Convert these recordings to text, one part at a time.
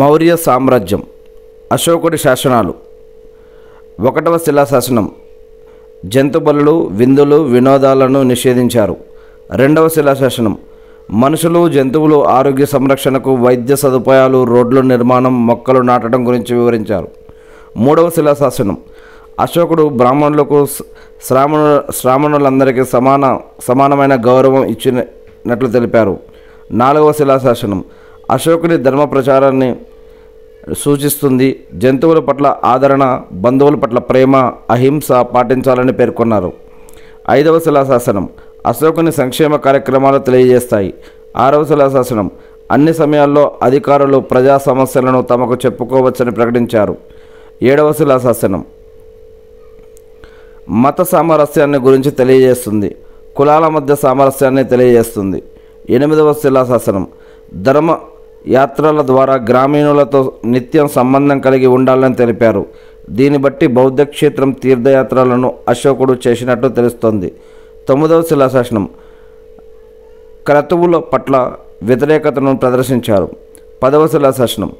మౌర్య సామ్రాజ్యం. అశోకుడి శాసనాలు. 1వ శిలాశాసనం జంతు బలులు, విందులు, వినోదాలను నిషేధించారు. 2వ శిలాశాసనం మనుషులు, జంతువులు ఆరోగ్య సంరక్షణకు, వైద్య సదుపాయాలు, రోడ్ల నిర్మాణం, మొక్కలు నాటడం గురించి వివరించారు. 3వ శిలాశాసనం అశోకుడు బ్రాహ్మణులకు, శ్రామణులందరికీ సమానమైన గౌరవం ఇచ్చినట్లు తెలిపారు. 4వ శిలాశాసనం అశోకుని ధర్మ ప్రచారాన్ని సూచిస్తుంది. జంతువుల పట్ల ఆదరణ, బంధువుల పట్ల ప్రేమ, అహింస పాటించాలని పేర్కొన్నారు. 5వ శిలాశాసనం అశోకుని సంక్షేమ కార్యక్రమాలు తెలియజేస్తాయి. 6వ శిలాశాసనం అన్ని సమయాల్లో అధికారులు ప్రజా సమస్యలను తమకు చెప్పుకోవచ్చని ప్రకటించారు. 7వ శిలాశాసనం మత సామరస్యాన్ని గురించి తెలియజేస్తుంది. కులాల మధ్య సామరస్యాన్ని తెలియజేస్తుంది. 8వ శిలాశాసనం ధర్మ యాత్రల ద్వారా గ్రామీణులతో నిత్యం సంబంధం కలిగి ఉండాలని తెలిపారు. దీన్ని బట్టి బౌద్ధ క్షేత్రం తీర్థయాత్రలను అశోకుడు చేసినట్టు తెలుస్తోంది. 9వ శిలాశాసనం క్రతువుల పట్ల వ్యతిరేకతను ప్రదర్శించారు. 10వ శిలాశాసనం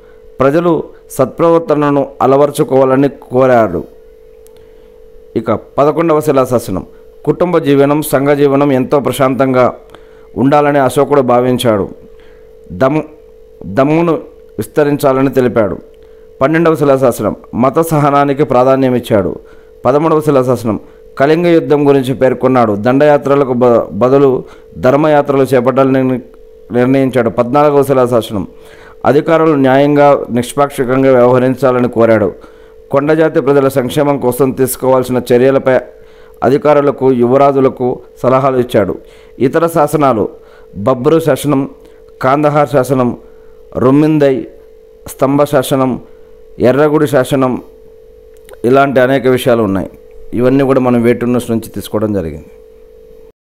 ప్రజలు సత్ప్రవర్తనను అలవర్చుకోవాలని కోరాడు. ఇక 11వ శిలాశాసనం కుటుంబ జీవనం, సంఘ జీవనం ఎంతో ప్రశాంతంగా ఉండాలని అశోకుడు భావించాడు. దమ్మును విస్తరించాలని తెలిపాడు. 12వ శిలాశాసనం మత సహనానికి ప్రాధాన్యం ఇచ్చాడు. 13వ శిలాశాసనం కళింగ యుద్ధం గురించి పేర్కొన్నాడు. దండయాత్రలకు బదులు ధర్మయాత్రలు చేపట్టాలని నిర్ణయించాడు. 14వ శిలాశాసనం అధికారులు న్యాయంగా, నిష్పాక్షికంగా వ్యవహరించాలని కోరాడు. కొండజాతి ప్రజల సంక్షేమం కోసం తీసుకోవాల్సిన చర్యలపై అధికారులకు, యువరాజులకు సలహాలు ఇచ్చాడు. ఇతర శాసనాలు బబ్రు శాసనం, కాందహార్ శాసనం, రుమ్మిందై స్తంభ శాసనం, ఎర్రగుడి శాసనం, ఇలాంటి అనేక విషయాలు ఉన్నాయి. ఇవన్నీ కూడా మనం వేటూరు న్యూస్ నుంచి తీసుకోవడం జరిగింది.